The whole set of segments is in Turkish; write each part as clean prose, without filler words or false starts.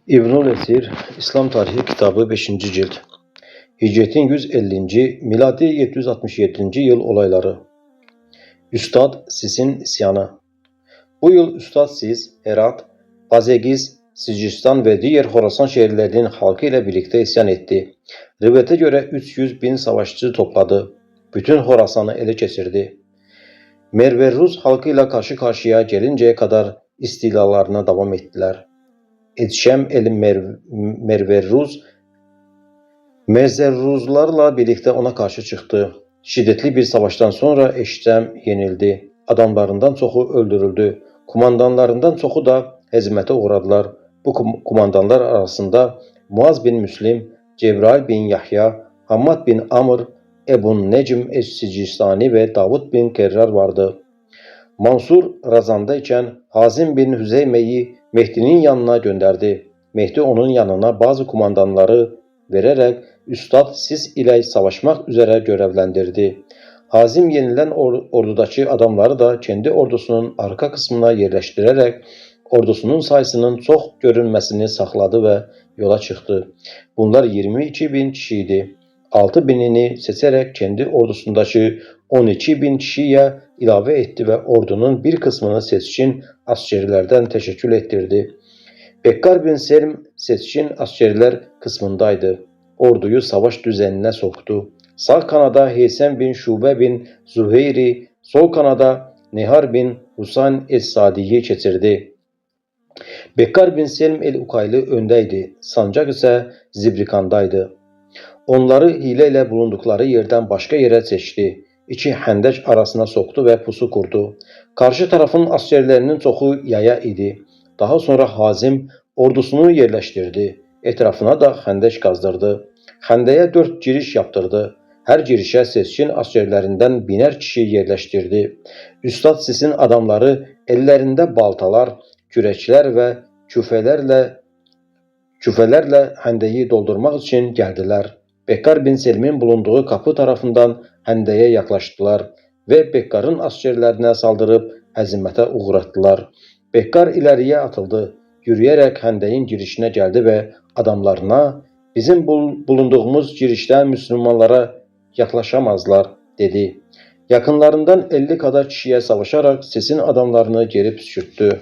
İbnül Esir, İslam Tarihi kitabı 5. cilt. Hicretin 150. miladi 767. yıl olayları. Üstad Sis'in isyanı. Bu yıl Üstad Sis, Herat, Bazegiz, Sicistan ve diğer Horasan şehirlerinin halkı ile birlikte isyan etti. Rivayete göre 300.000 savaşçı topladı. Bütün Horasan'ı ele geçirdi. Merverruz halkıyla karşı karşıya gelinceye kadar istilalarına devam ettiler. Edşem el-Merverruz, Mezerruzlarla birlikte ona karşı çıktı. Şiddetli bir savaştan sonra Eştem yenildi. Adamlarından çoxu öldürüldü. Kumandanlarından çoxu da hezimete uğradılar. Bu kumandanlar arasında Muaz bin Müslim, Cebrail bin Yahya, Hammad bin Amr, Ebun Necm Es-Sicistani ve Davud bin Kerrar vardı. Mansur Razan'dayken Hazim bin Hüzeyme'yi Mehdi'nin yanına gönderdi. Mehdi onun yanına bazı kumandanları vererek Üstad Sis ile savaşmak üzere görevlendirdi. Hazim yenilen ordudaki adamları da kendi ordusunun arka kısmına yerleştirerek ordusunun sayısının çok görünmesini sakladı ve yola çıktı. Bunlar 22.000 kişiydi. 6.000'ini seçerek kendi ordusundaki 12.000 kişiye ilave etti ve ordunun bir kısmını seçkin askerlerden teşekkül ettirdi. Bekkar bin Selim seçkin askerler kısmındaydı. Orduyu savaş düzenine soktu. Sağ kanada Heysem bin Şube bin Zuheyri, sol kanada Nehar bin Husayn Es-Sadi'yi geçirdi. Bekkar bin Selim el-Ukaylı öndeydi. Sancak ise Zibrikan'daydı. Onları hileyle bulundukları yerden başka yere seçti. İki hendek arasına soktu ve pusu kurdu. Karşı tarafın askerlerinin çoxu yaya idi. Daha sonra Hazim ordusunu yerleştirdi. Etrafına da hendek kazdırdı. Hendeye 4 giriş yaptırdı. Her girişe seçkin askerlerinden 1000'er kişi yerleştirdi. Üstad Sis'in adamları ellerinde baltalar, kürekler ve küfelerle hendeyi doldurmak için geldiler. Bekkar bin Selim'in bulunduğu kapı tarafından hendeye yaklaştılar ve Bekkar'ın askerlerine saldırıp hezimete uğrattılar. Bekkar ileriye atıldı. Yürüyerek hendeyin girişine geldi ve adamlarına "Bizim bulunduğumuz girişten Müslümanlara yaklaşamazlar" dedi. Yakınlarından 50 kadar kişiye savaşarak Sis'in adamlarını geri püskürttü.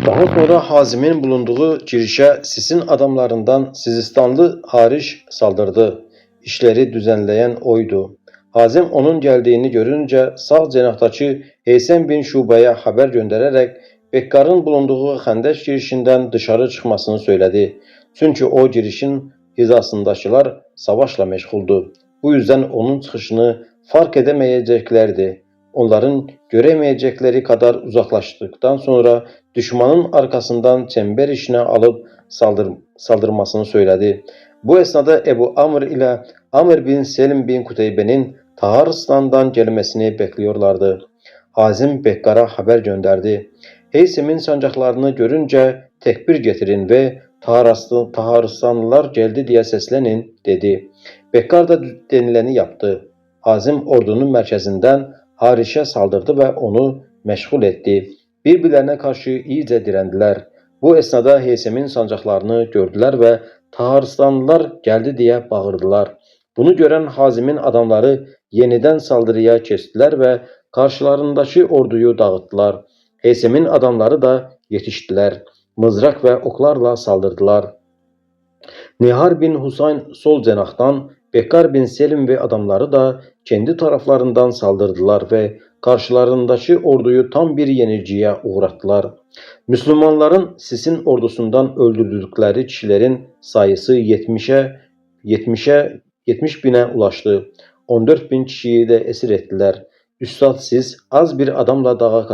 Daha sonra Hazim'in bulunduğu girişe Sis'in adamlarından Sizistanlı Hariş saldırdı. İşleri düzenleyen oydu. Hazim onun geldiğini görünce sağ cenahtaki Heysem bin Şube'ye haber göndererek Bekkar'ın bulunduğu hendek girişinden dışarı çıkmasını söyledi. Çünkü o girişin hizasındakiler savaşla meşguldu. Bu yüzden onun çıkışını fark edemeyeceklerdi. Onların göremeyecekleri kadar uzaklaştıktan sonra düşmanın arkasından çember işine alıp saldırmasını söyledi. Bu esnada Ebu Amr ile Amr bin Selim bin Kuteybe'nin Taharistan'dan gelmesini bekliyorlardı. Hazim Bekkar'a haber gönderdi. Heysem'in sancaklarını görünce tekbir getirin ve Taharistanlılar geldi diye seslenin dedi. Bekkar da denileni yaptı. Hazim ordunun merkezinden Hariş'e saldırdı ve onu meşgul etti. Birbirlerine karşı iyice direndiler. Bu esnada Heysem'in sancaklarını gördüler ve Taharistanlılar geldi diye bağırdılar. Bunu gören Hazim'in adamları yeniden saldırıya geçtiler ve karşılarındaki orduyu dağıttılar. Heysem'in adamları da yetiştiler. Mızrak ve oklarla saldırdılar. Nehar bin Husayn sol cenahtan, Bekkar bin Selim ve adamları da kendi taraflarından saldırdılar ve karşılarındaki orduyu tam bir yenilgiye uğrattılar. Müslümanların Sis'in ordusundan öldürdükleri kişilerin sayısı 70 bine ulaştı. 14.000 kişiyi de esir ettiler. Üstad Sis az bir adamla dağa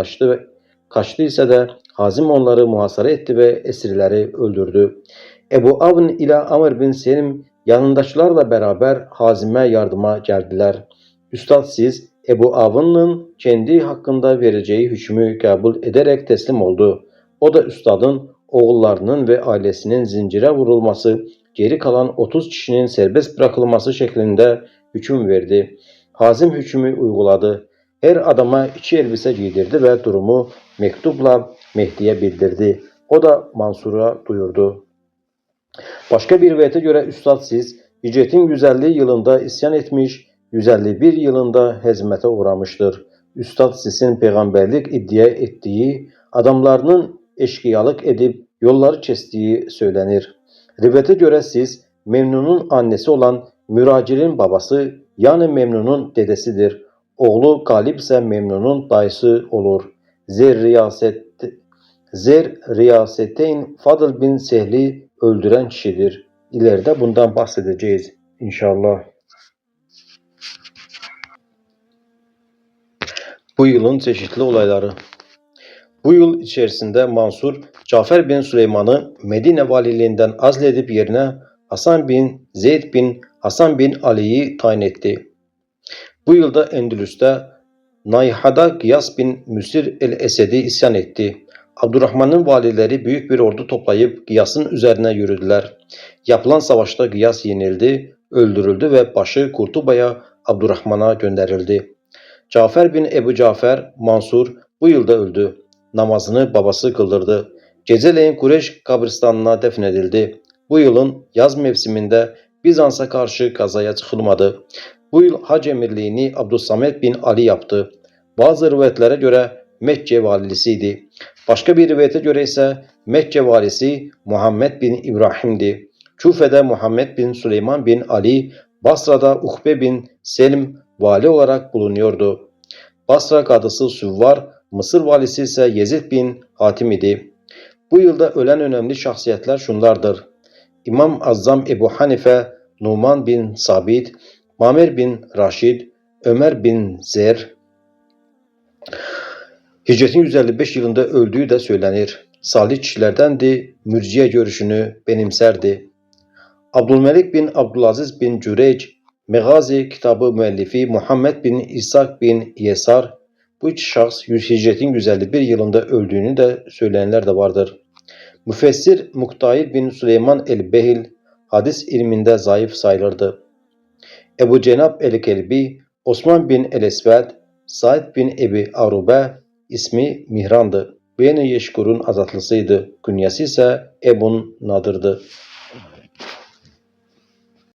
kaçtı ise de Hazim onları muhasara etti ve esirleri öldürdü. Ebu Avn ile Amr bin Selim yanındakilerle beraber Hazim'e yardıma geldiler. Üstad Sis Ebu Avn'ın kendi hakkında vereceği hükmü kabul ederek teslim oldu. O da Üstad'ın oğullarının ve ailesinin zincire vurulması, geri kalan 30 kişinin serbest bırakılması şeklinde hüküm verdi. Hazim hükmü uyguladı. Her adama 2 elbise giydirdi ve durumu mektupla Mehdi'ye bildirdi. O da Mansur'a duyurdu. Başka bir rivayete göre Üstad Sis, hicretin 150 yılında isyan etmiş, 151 yılında hezmete uğramıştır. Üstad Sis'in peygamberlik iddia ettiği, adamlarının eşkıyalık edip yolları kestiği söylenir. Rivayete göre Sis, Memnun'un annesi olan Müracil'in babası, yani Memnun'un dedesidir. Oğlu Galip ise Memnun'un dayısı olur. Zer Riyaseteyn Fadıl bin Sehl'i öldüren kişidir. İleride bundan bahsedeceğiz inşallah. Bu yılın çeşitli olayları. Bu yıl içerisinde Mansur, Cafer bin Süleyman'ı Medine valiliğinden azledip yerine Hasan bin Zeyd bin Hasan bin Ali'yi tayin etti. Bu yılda Endülüs'te Nayha'da Gıyas bin Müsir el-Esedi isyan etti. Abdurrahman'ın valileri büyük bir ordu toplayıp Gıyas'ın üzerine yürüdüler. Yapılan savaşta Gıyas yenildi, öldürüldü ve başı Kurtuba'ya Abdurrahman'a gönderildi. Cafer bin Ebu Cafer Mansur bu yılda öldü. Namazını babası kıldırdı. Geceleyin Kureyş kabristanına defnedildi. Bu yılın yaz mevsiminde Bizans'a karşı gazaya çıkılmadı. Bu yıl hac emirliğini Abdüssamet bin Ali yaptı. Bazı rivayetlere göre Mekke valisiydi. Başka bir rivayete göre ise Mekke valisi Muhammed bin İbrahim'di. Küfe'de Muhammed bin Süleyman bin Ali, Basra'da Ukbe bin Selim vali olarak bulunuyordu. Basra kadısı Süvvar, Mısır valisi ise Yezid bin Hatim idi. Bu yılda ölen önemli şahsiyetler şunlardır: İmam Azzam Ebu Hanife, Numan bin Sabit, Mamer bin Raşid, Ömer bin Zer. Hicretin 155 yılında öldüğü de söylenir. Salih kişilerdendi, mürciye görüşünü benimserdi. Abdülmelik bin Abdülaziz bin Cüreyc, Megazi kitabı müellifi Muhammed bin İshak bin Yesar, bu iki şahs hicretin 151 yılında öldüğünü de söyleyenler de vardır. Müfessir Muktayir bin Süleyman el-Behil, hadis ilminde zayıf sayılırdı. Ebu Cenab el-Kelbi, Osman bin el-Esved, Said bin Ebi Arube, ismi Mihran'dı. Beni Yeşkur'un azatlısıydı. Künyesi ise Ebun Nadır'dı.